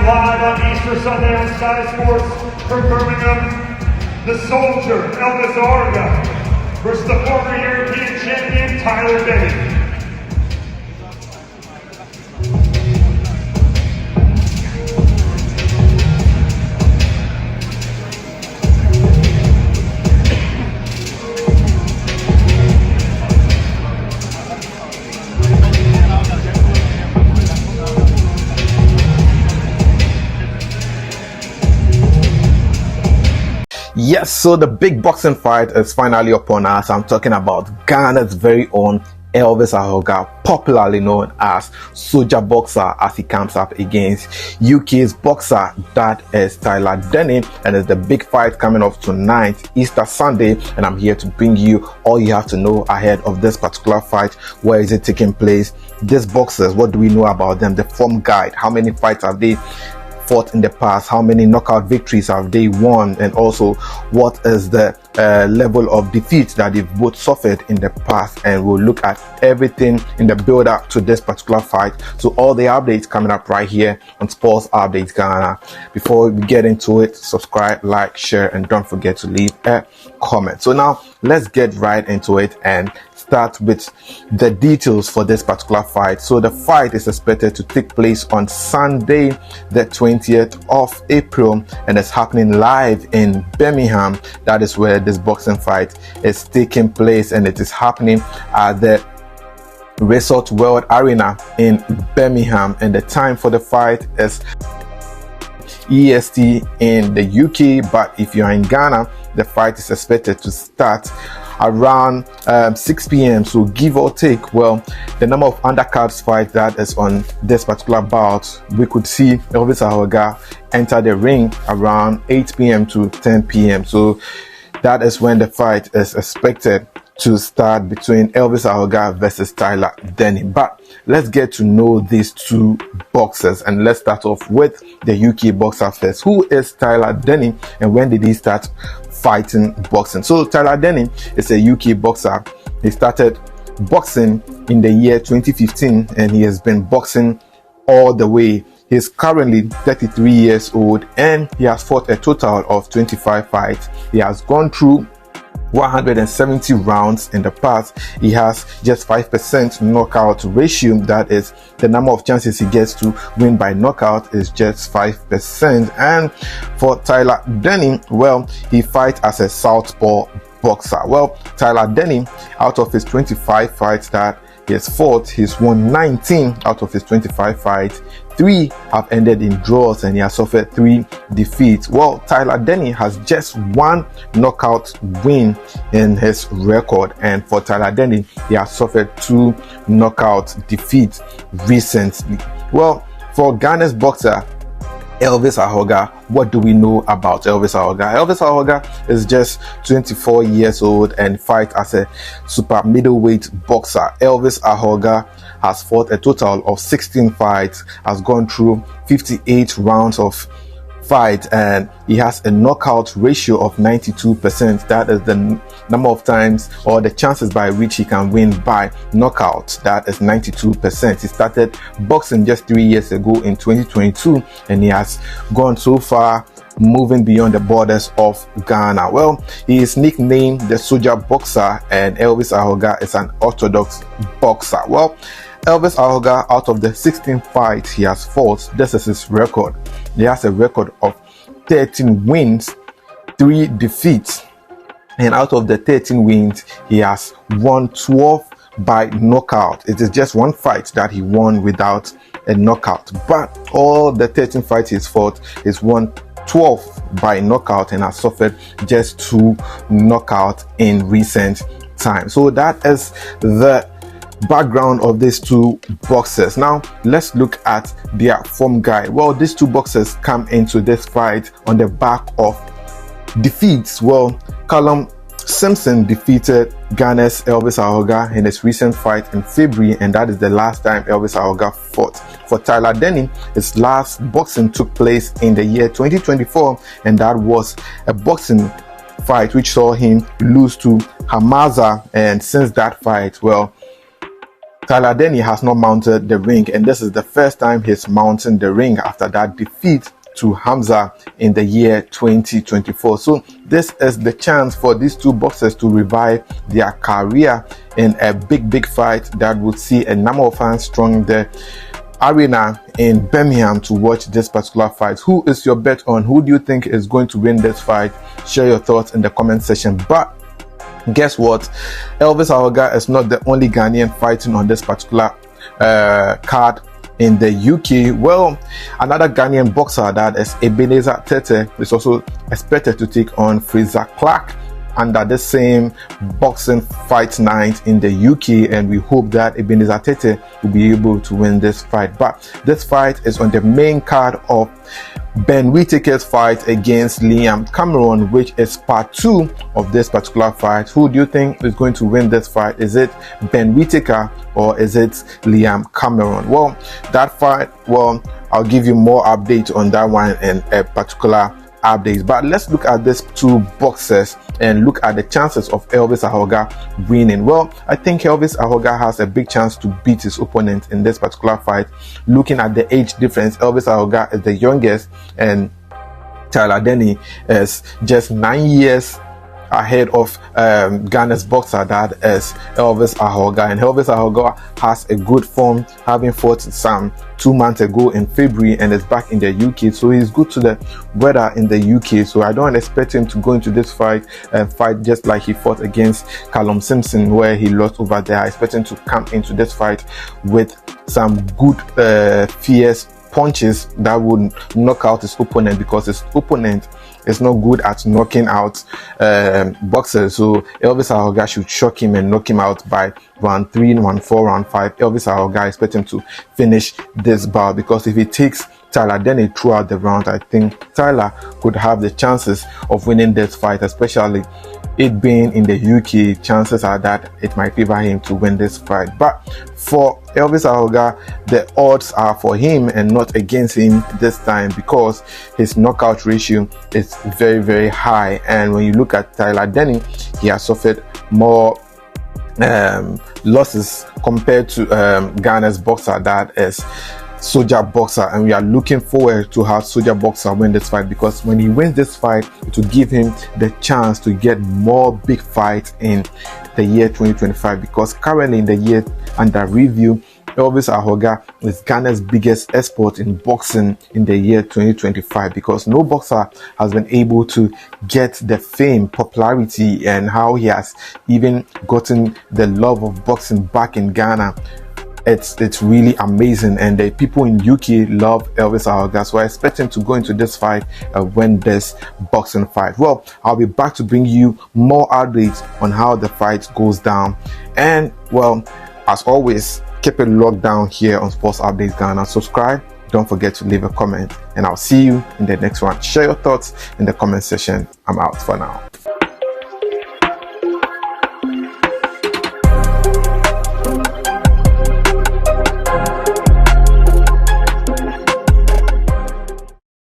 live on Easter Sunday on Sky Sports from Birmingham, the soldier, Elvis Ahorgah, versus the former European champion, Denny. Yes, so the big boxing fight is finally upon us. I'm talking about Ghana's very own Elvis Ahorgah, popularly known as Soldier Boxer, as he comes up against UK's boxer, that is Denny, and it's the big fight coming up tonight, Easter Sunday, and I'm here to bring you all you have to know ahead of this particular fight. Where is it taking place? These boxers, what do we know about them? The form guide, how many fights have they fought in the past, how many knockout victories have they won, and also what is the level of defeat that they've both suffered in the past. And we'll look at everything in the build up to this particular fight. So all the updates coming up right here on Sports Updates Ghana. Before we get into it, subscribe, like, share, and don't forget to leave a comment. So now let's get right into it and start with the details for this particular fight. So the fight is expected to take place on Sunday the 20th of April, and it's happening live in Birmingham. That is where this boxing fight is taking place, and it is happening at the Resort World Arena in Birmingham, and the time for the fight is EST in the UK, but if you are in Ghana, the fight is expected to start around 6 p.m. so give or take, well, the number of undercards fight that is on this particular bout, we could see Elvis Ahorgah enter the ring around 8 p.m. to 10 p.m. so that is when the fight is expected to start between Elvis Ahorgah versus Denny. But let's get to know these two boxers, and let's start off with the UK boxer first. Who is Denny, and when did he start fighting boxing? So Denny is a UK boxer. He started boxing in the year 2015, and he has been boxing all the way. He's currently 33 years old, and he has fought a total of 25 fights. He has gone through 170 rounds in the past. He has just 5% knockout ratio. That is the number of chances he gets to win by knockout is just 5%. And for Denny, well, he fights as a southpaw boxer. Well, Denny, out of his 25 fights that he has fought, he's won 19 out of his 25 fights. 3 have ended in draws, and he has suffered 3 defeats. Well, Denny has just 1 knockout win in his record, and for Denny, he has suffered 2 knockout defeats recently. Well, for Ghana's boxer Elvis Ahorgah, what do we know about Elvis Ahorgah? Elvis Ahorgah is just 24 years old and fights as a super middleweight boxer. Elvis Ahorgah has fought a total of 16 fights, has gone through 58 rounds of fight, and he has a knockout ratio of 92%. That is the number of times or the chances by which he can win by knockout. That is 92%. He started boxing just 3 years ago in 2022, and he has gone so far, moving beyond the borders of Ghana. Well, he is nicknamed the Soldier Boxer, and Elvis Ahorgah is an orthodox boxer. Well, Elvis Ahorgah, out of the 16 fights he has fought, this is his record. He has a record of 13 wins, 3 defeats, and out of the 13 wins, he has won 12 by knockout. It is just 1 fight that he won without a knockout, but all the 13 fights he's fought, he's won 12 by knockout and has suffered just 2 knockouts in recent times. So that is the background of these two boxers. Now let's look at their form guide. Well, these two boxers come into this fight on the back of defeats. Well, Callum Simpson defeated Ghana's Elvis Ahorgah in his recent fight in February, and that is the last time Elvis Ahorgah fought. For Denny, his last boxing took place in the year 2024, and that was a boxing fight which saw him lose to Hamaza. And since that fight, well, Tyler Denny has not mounted the ring, and this is the first time he's mounting the ring after that defeat to Hamza in the year 2024. So this is the chance for these two boxers to revive their career in a big fight that would see a number of fans thronging the arena in Birmingham to watch this particular fight. Who is your bet on? Who do you think is going to win this fight? Share your thoughts in the comment section. But guess what? Elvis Ahorgah is not the only Ghanaian fighting on this particular card in the UK. Well, another Ghanaian boxer, that is Ebenezer Tete, is also expected to take on Fraser Clark under the same boxing fight night in the UK, and we hope that Ebenezer Tete will be able to win this fight. But this fight is on the main card of Ben Whittaker's fight against Liam Cameron, which is part 2 of this particular fight. Who do you think is going to win this fight? Is it Ben Whittaker or is it Liam Cameron? Well, that fight, well, I'll give you more updates on that one in a particular updates. But let's look at these two boxers and look at the chances of Elvis Ahorgah winning. Well, I think Elvis Ahorgah has a big chance to beat his opponent in this particular fight. Looking at the age difference, Elvis Ahorgah is the youngest and Tyler Denny is just 9 years ahead of Ghana's boxer, that is Elvis Ahorgah. And Elvis Ahorgah has a good form, having fought some 2 months ago in February and is back in the UK, so he's good to the weather in the UK. So I don't expect him to go into this fight and fight just like he fought against Callum Simpson where he lost over there. I expect him to come into this fight with some good fierce punches that would knock out his opponent, because his opponent is not good at knocking out boxers. So Elvis Ahorgah should shock him and knock him out by round 3, round 4, round 5. Elvis Ahorgah, I expect him to finish this bout, because if he takes Tyler Denny throughout the round, I think Tyler could have the chances of winning this fight, especially it being in the UK. Chances are that it might favor him to win this fight. But for Elvis Ahorgah, the odds are for him and not against him this time, because his knockout ratio is very high. And when you look at Tyler Denny, he has suffered more losses compared to Ghana's boxer, that is Soldier Boxer, and we are looking forward to have Soldier Boxer win this fight, because when he wins this fight, it will give him the chance to get more big fights in the year 2025, because currently in the year under review, Elvis Ahorgah is Ghana's biggest export in boxing in the year 2025, because no boxer has been able to get the fame, popularity, and how he has even gotten the love of boxing back in Ghana. It's really amazing, and the people in UK love Elvis Ahorgah, so I expect him to go into this fight and win this boxing fight. Well, I'll be back to bring you more updates on how the fight goes down, and well, as always, keep it locked down here on Sports Updates Ghana. Subscribe, don't forget to leave a comment, and I'll see you in the next one. Share your thoughts in the comment section. I'm out for now.